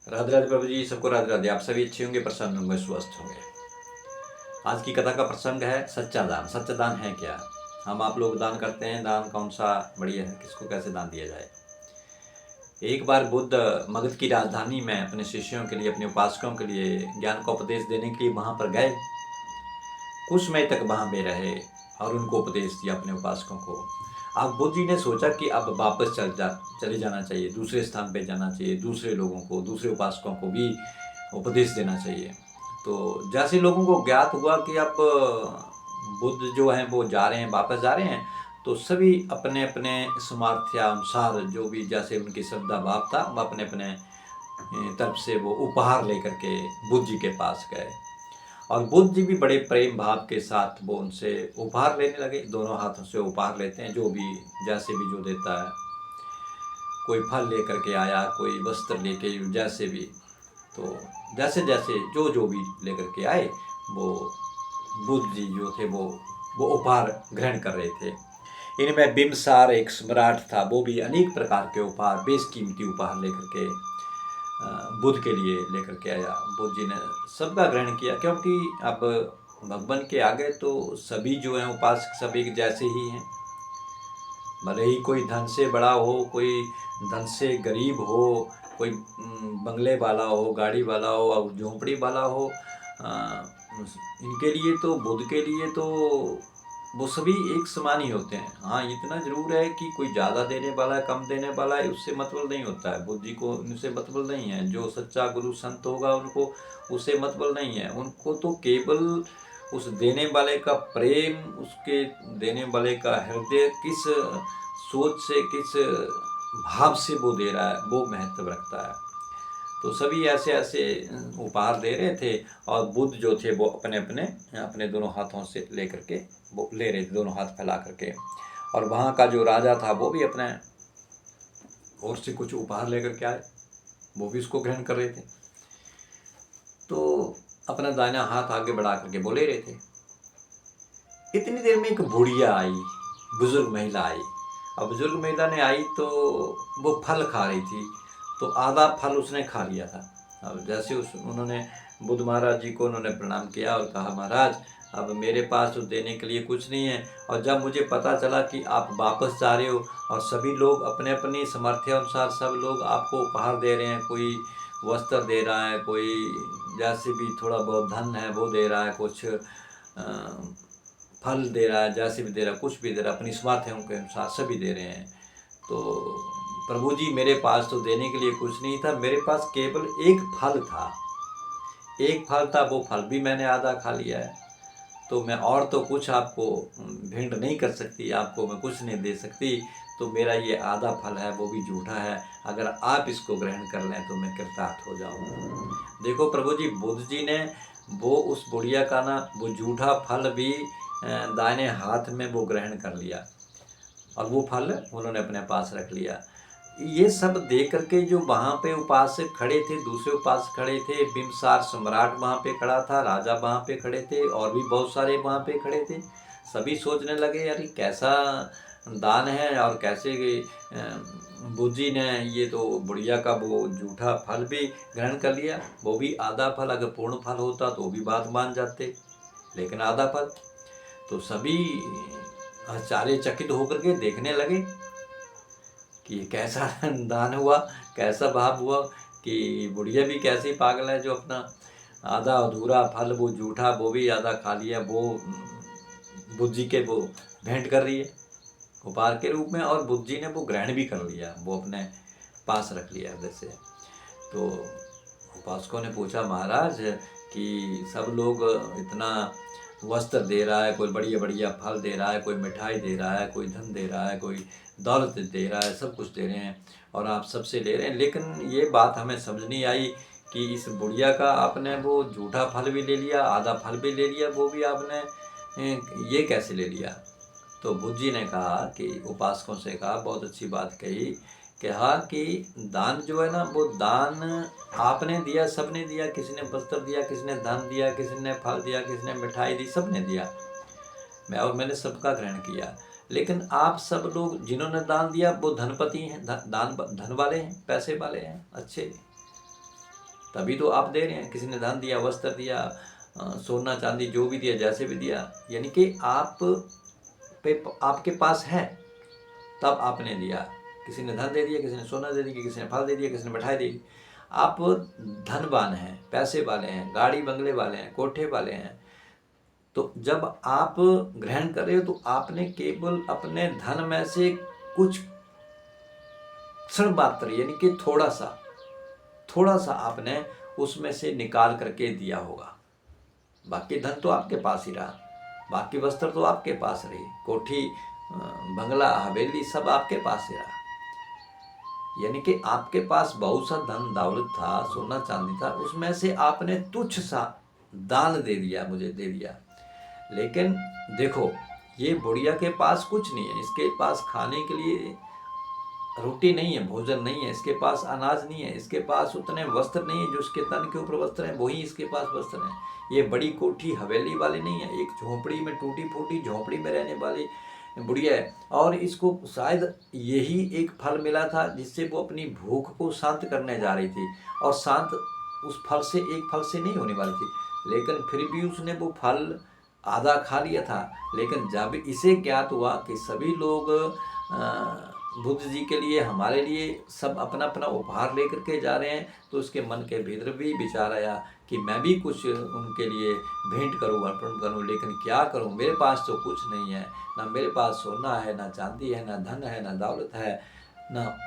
राधे राधे प्रभु जी, सबको राधे राधे। आप सभी अच्छे होंगे, प्रसन्न होंगे, स्वस्थ होंगे। आज की कथा का प्रसंग है सच्चा दान। सच्चा दान है क्या? हम आप लोग दान करते हैं, दान कौन सा बढ़िया है, किसको कैसे दान दिया जाए। एक बार बुद्ध मगध की राजधानी में अपने शिष्यों के लिए, अपने उपासकों के लिए ज्ञान का उपदेश देने के लिए वहां पर गए। कुछ समय तक वहां में रहे और उनको उपदेश दिया अपने उपासकों को। अब बुद्ध जी ने सोचा कि अब वापस चले जाना चाहिए, दूसरे स्थान पे जाना चाहिए, दूसरे लोगों को, दूसरे उपासकों को भी उपदेश देना चाहिए। तो जैसे लोगों को ज्ञात हुआ कि अब बुद्ध जो हैं वो जा रहे हैं, वापस जा रहे हैं, तो सभी अपने अपने सामर्थ्यानुसार जो भी जैसे उनकी श्रद्धा भाव था, वो अपने अपने तरफ से वो उपहार लेकर के बुद्ध जी के पास गए। और बुद्ध जी भी बड़े प्रेम भाव के साथ वो उनसे उपहार लेने लगे। दोनों हाथों से उपहार लेते हैं, जो भी जैसे भी जो देता है। कोई फल लेकर के आया, कोई वस्त्र लेके, जैसे भी। तो जैसे जैसे जो भी लेकर के आए, वो बुद्ध जी जो थे वो उपहार ग्रहण कर रहे थे। इनमें बिम्बसार एक सम्राट था, वो भी अनेक प्रकार के उपहार, बेशकीमती उपहार लेकर के बुद्ध के लिए लेकर के आया। बुद्ध जी ने सबका ग्रहण किया, क्योंकि अब भगवान के आगे तो सभी जो हैं उपासक सब एक जैसे ही हैं। भले ही कोई धन से बड़ा हो, कोई धन से गरीब हो, कोई बंगले वाला हो, गाड़ी वाला हो और झोंपड़ी वाला हो, इनके लिए तो, बुद्ध के लिए तो वो सभी एक समान ही होते हैं। हाँ, इतना जरूर है कि कोई ज़्यादा देने वाला है, कम देने वाला है, उससे मतलब नहीं होता है। बुद्ध जी को उनसे मतलब नहीं है। जो सच्चा गुरु संत होगा उनको उससे मतलब नहीं है। उनको तो केवल उस देने वाले का प्रेम, उसके देने वाले का हृदय किस सोच से, किस भाव से वो दे रहा है, वो महत्व रखता है। तो सभी ऐसे ऐसे उपहार दे रहे थे और बुद्ध जो थे वो अपने अपने अपने दोनों हाथों से लेकर के वो ले रहे थे, दोनों हाथ फैला करके। और वहाँ का जो राजा था वो भी अपने ओर से कुछ उपहार लेकर के आए, वो भी उसको ग्रहण कर रहे थे। तो अपना दाहिना हाथ आगे बढ़ा करके वो ले रहे थे। इतनी देर में एक बुढ़िया आई, बुजुर्ग महिला आई। अब बुजुर्ग महिला ने आई तो वो फल खा रही थी, तो आधा फल उसने खा लिया था। अब जैसे उन्होंने बुद्ध महाराज जी को उन्होंने प्रणाम किया और कहा, महाराज अब मेरे पास तो देने के लिए कुछ नहीं है, और जब मुझे पता चला कि आप वापस जा रहे हो और सभी लोग अपने अपनी सामर्थ्य अनुसार सब लोग आपको उपहार दे रहे हैं, कोई वस्त्र दे रहा है, कोई जैसे भी थोड़ा बहुत धन है वो दे रहा है, कुछ फल दे रहा है, जैसे भी दे रहा है, कुछ भी दे रहा है, अपनी सामर्थ्यों के अनुसार सभी दे रहे हैं। तो प्रभु जी मेरे पास तो देने के लिए कुछ नहीं था, मेरे पास केवल एक फल था। एक फल था, वो फल भी मैंने आधा खा लिया है। तो मैं और तो कुछ आपको भेंट नहीं कर सकती, आपको मैं कुछ नहीं दे सकती। तो मेरा ये आधा फल है, वो भी झूठा है। अगर आप इसको ग्रहण कर लें तो मैं कृतार्थ हो जाऊँ। देखो प्रभु जी, बुद्ध जी ने वो उस बुढ़िया का ना वो झूठा फल भी दाहिने हाथ में वो ग्रहण कर लिया और वो फल उन्होंने अपने पास रख लिया। ये सब देख करके जो वहाँ पे उपासक खड़े थे, दूसरे उपासक खड़े थे, बिम्बसार सम्राट वहाँ पे खड़ा था, राजा वहाँ पे खड़े थे, और भी बहुत सारे वहाँ पे खड़े थे। सभी सोचने लगे, यार कैसा दान है, और कैसे बुद्ध जी ने ये तो बुढ़िया का वो झूठा फल भी ग्रहण कर लिया, वो भी आधा फल। अगर पूर्ण फल होता तो भी बात मान जाते, लेकिन आधा फल। तो सभी आश्चर्यचकित होकर के देखने लगे कि ये कैसा दान हुआ, कैसा भाव हुआ, कि बुढ़िया भी कैसी पागल है जो अपना आधा अधूरा फल, वो झूठा, वो भी आधा खा लिया, वो बुद्ध जी के वो भेंट कर रही है उपहार के रूप में, और बुद्ध जी ने वो ग्रहण भी कर लिया, वो अपने पास रख लिया जैसे। तो उपासकों ने पूछा, महाराज कि सब लोग इतना वस्त्र दे रहा है, कोई बढ़िया बढ़िया फल दे रहा है, कोई मिठाई दे रहा है, कोई धन दे रहा है, कोई दौलत दे रहा है, सब कुछ दे रहे हैं और आप सबसे ले रहे हैं, लेकिन ये बात हमें समझ नहीं आई कि इस बुढ़िया का आपने वो झूठा फल भी ले लिया, आधा फल भी ले लिया, वो भी आपने ये कैसे ले लिया। तो बुद्ध जी ने कहा कि उपासकों से कहा, बहुत अच्छी बात कहा कि दान जो है ना, वो दान आपने दिया, सबने दिया, किसी ने वस्त्र दिया, किसी ने धन दिया, किसी ने फल दिया, किसी ने मिठाई दी, सबने दिया, मैंने सबका ग्रहण किया। लेकिन आप सब लोग जिन्होंने दान दिया वो धनपति हैं, धन वाले हैं, पैसे वाले हैं, अच्छे। तभी तो आप दे रहे हैं। किसी ने धन दिया, वस्त्र दिया, सोना चांदी जो भी दिया, जैसे भी दिया, यानी कि आपके पास है तब आपने दिया। किसी ने धन दे दिया, किसी ने सोना दे दिया, किसी ने फल दे दिया, किसी ने मिठाई दे दी। आप धनवान हैं, पैसे वाले हैं, गाड़ी बंगले वाले हैं, कोठे वाले हैं, तो जब आप ग्रहण कर रहे हो तो आपने केवल अपने धन में से कुछ क्षण मात्र, यानी कि थोड़ा सा आपने उसमें से निकाल करके दिया होगा। बाकी धन तो आपके पास ही रहा, बाकी वस्त्र तो आपके पास रही, कोठी, बंगला, हवेली सब आपके पास ही रहा। यानी कि आपके पास बहुत सा धन दौलत था, सोना चांदी था, उसमें से आपने तुच्छ सा दान दे दिया, मुझे दे दिया। लेकिन देखो, ये बुढ़िया के पास कुछ नहीं है, इसके पास खाने के लिए रोटी नहीं है, भोजन नहीं है, इसके पास अनाज नहीं है, इसके पास उतने वस्त्र नहीं है, जो उसके तन के ऊपर वस्त्र हैं वही इसके पास वस्त्र हैं। ये बड़ी कोठी हवेली वाली नहीं है, एक झोपड़ी में, टूटी फूटी झोपड़ी में रहने वाली बुढ़िया है। और इसको शायद यही एक फल मिला था जिससे वो अपनी भूख को शांत करने जा रही थी, और शांत उस फल से, एक फल से नहीं होने वाली थी, लेकिन फिर भी उसने वो फल आधा खा लिया था। लेकिन जब इसे ज्ञात हुआ कि सभी लोग बुद्ध जी के लिए, हमारे लिए सब अपना अपना उपहार लेकर के जा रहे हैं, तो उसके मन के भीतर भी विचार आया कि मैं भी कुछ उनके लिए भेंट करूं, अर्पण करूं, लेकिन क्या करूं, मेरे पास तो कुछ नहीं है, ना मेरे पास सोना है, ना चांदी है, ना धन है, ना दौलत है, ना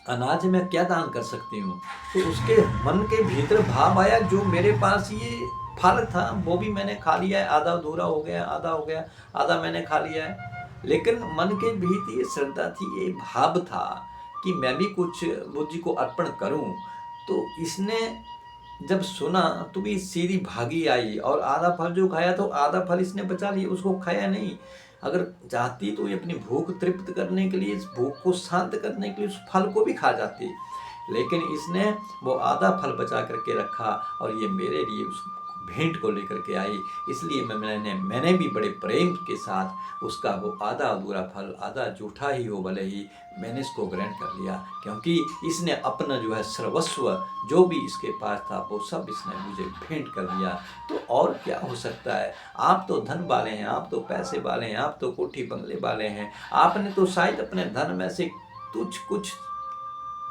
अनाज, में क्या दान कर सकती हूँ। तो उसके मन के भीतर भाव आया, जो मेरे पास ये फल था वो भी मैंने खा लिया है, आधा अधूरा हो गया, आधा हो गया, आधा मैंने खा लिया है। लेकिन मन के भीतर ये श्रद्धा थी, ये भाव था कि मैं भी कुछ बुद्ध जी को अर्पण करूं। तो इसने जब सुना तो भी सीधी भागी आई, और आधा फल जो खाया तो आधा फल इसने बचा लिया, उसको खाया नहीं। अगर चाहती तो ये अपनी भूख तृप्त करने के लिए, इस भूख को शांत करने के लिए उस फल को भी खा जाती, लेकिन इसने वो आधा फल बचा करके रखा, और ये मेरे लिए उस भेंट को लेकर के आई। इसलिए मैंने भी बड़े प्रेम के साथ उसका वो आधा अधूरा फल, आधा जूठा ही हो भले ही, मैंने इसको ग्रहण कर लिया, क्योंकि इसने अपना जो है सर्वस्व जो भी इसके पास था वो सब इसने मुझे भेंट कर दिया। तो और क्या हो सकता है। आप तो धन वाले हैं, आप तो पैसे वाले हैं, आप तो कोठी बंगले वाले हैं, आपने तो शायद अपने धन में से कुछ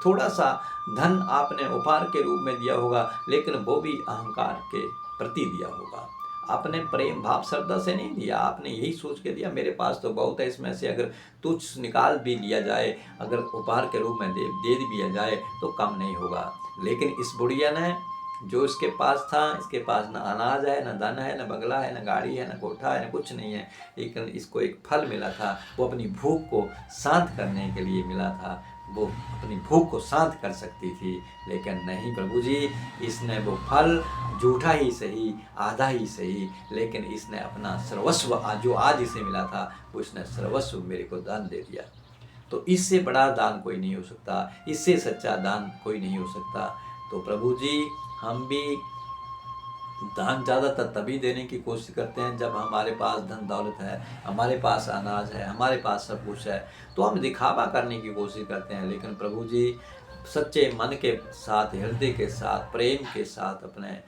थोड़ा सा धन आपने उपहार के रूप में दिया होगा, लेकिन वो भी अहंकार के प्रति दिया होगा। आपने प्रेम भाव श्रद्धा से नहीं दिया, आपने यही सोच के दिया मेरे पास तो बहुत है, इसमें से अगर तुच्छ निकाल भी लिया जाए, अगर उपहार के रूप में दे दिया जाए तो कम नहीं होगा। लेकिन इस बुढ़िया ने, जो इसके पास था, इसके पास ना अनाज है, ना धन है, ना बंगला है, ना गाड़ी है, ना कोठा है, ना कुछ नहीं है, लेकिन इसको एक फल मिला था, वो अपनी भूख को शांत करने के लिए मिला था, वो अपनी भूख को शांत कर सकती थी। लेकिन नहीं प्रभु जी, इसने वो फल झूठा ही सही, आधा ही सही, लेकिन इसने अपना सर्वस्व जो आज इसे मिला था वो इसने सर्वस्व मेरे को दान दे दिया। तो इससे बड़ा दान कोई नहीं हो सकता, इससे सच्चा दान कोई नहीं हो सकता। तो प्रभु जी, हम भी दान ज़्यादातर तभी देने की कोशिश करते हैं जब हमारे पास धन दौलत है, हमारे पास अनाज है, हमारे पास सब कुछ है, तो हम दिखावा करने की कोशिश करते हैं। लेकिन प्रभु जी, सच्चे मन के साथ, हृदय के साथ, प्रेम के साथ, अपने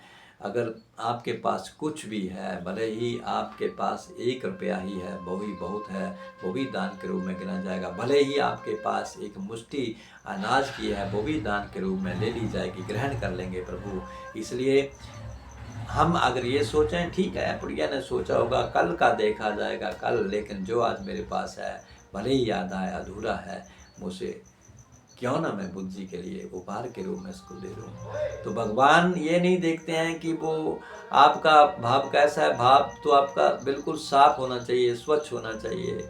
अगर आपके पास कुछ भी है, भले ही आपके पास 1 रुपया ही है, वो भी बहुत है, वो भी दान के रूप में गिना जाएगा। भले ही आपके पास एक मुट्ठी अनाज की है, वो भी दान के रूप में ले ली जाएगी, ग्रहण कर लेंगे प्रभु। इसलिए हम अगर ये सोचें, ठीक है, बुढ़िया ने सोचा होगा कल का देखा जाएगा कल, लेकिन जो आज मेरे पास है, भले ही आधा है, अधूरा है, मुझे क्यों ना मैं बुद्ध जी के लिए उपहार के रूप में इसको दे दूँ। तो भगवान ये नहीं देखते हैं कि वो आपका भाव कैसा है, भाव तो आपका बिल्कुल साफ होना चाहिए, स्वच्छ होना चाहिए,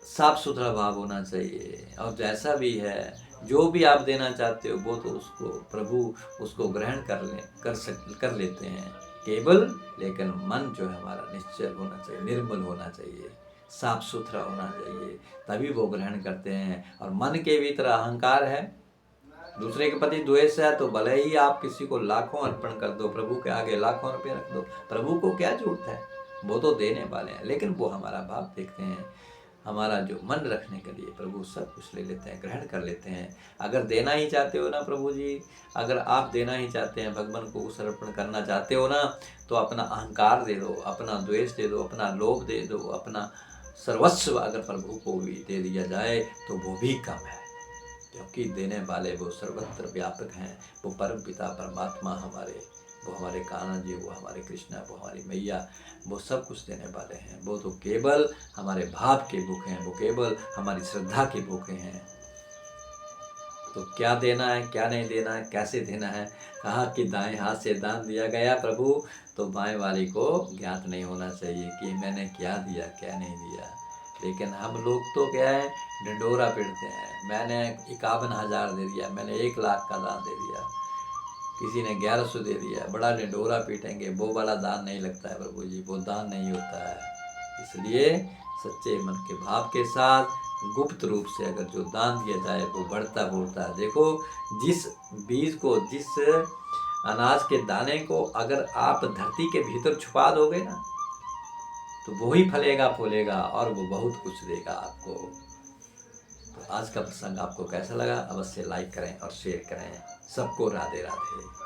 साफ सुथरा भाव होना चाहिए, और जैसा भी है, जो भी आप देना चाहते हो वो तो उसको प्रभु उसको ग्रहण कर लेते हैं केवल। लेकिन मन जो है हमारा निश्चल होना चाहिए, निर्मल होना चाहिए, साफ सुथरा होना चाहिए, तभी वो ग्रहण करते हैं। और मन के भीतर अहंकार है, दूसरे के प्रति द्वेष है, तो भले ही आप किसी को लाखों अर्पण कर दो, प्रभु के आगे लाखों रुपये रख दो, प्रभु को क्या जरूरत है, वो तो देने वाले हैं। लेकिन वो हमारा भाव देखते हैं, हमारा जो मन रखने के लिए प्रभु सब कुछ ले लेते हैं, ग्रहण कर लेते हैं। अगर देना ही चाहते हो ना प्रभु जी, अगर आप देना ही चाहते हैं, भगवान को समर्पण करना चाहते हो ना, तो अपना अहंकार दे दो, अपना द्वेष दे दो, अपना लोभ दे दो, अपना सर्वस्व अगर प्रभु को भी दे दिया जाए तो वो भी कम है, क्योंकि देने वाले वो सर्वत्र व्यापक हैं। वो परम पिता परमात्मा हमारे, वो हमारे कान्हा जी, वो हमारे कृष्णा, वो हमारी मैया, वो सब कुछ देने वाले हैं। वो तो केवल हमारे भाव के भूखे हैं, वो केवल हमारी श्रद्धा के भूखे हैं। तो क्या देना है, क्या नहीं देना है, कैसे देना है, कहा कि दाएं हाथ से दान दिया गया प्रभु, तो बाएं वाली को ज्ञात नहीं होना चाहिए कि मैंने क्या दिया क्या नहीं दिया। लेकिन हम लोग तो क्या है, ढिंढोरा पीटते हैं, मैंने 51,000 दे दिया, मैंने 1 लाख का दान दे दिया, किसी ने 1100 दे दिया, बड़ा ढिंढोरा पीटेंगे। वो वाला दान नहीं लगता है प्रभु जी, वो दान नहीं होता है। इसलिए सच्चे मन के भाव के साथ गुप्त रूप से अगर जो दान दिया जाए वो बढ़ता फूलता है। देखो, जिस बीज को, जिस अनाज के दाने को अगर आप धरती के भीतर छुपा दोगे ना, तो वो ही फलेगा फूलेगा और वो बहुत कुछ देगा आपको। तो आज का प्रसंग आपको कैसा लगा, अवश्य लाइक करें और शेयर करें। सबको राधे राधे।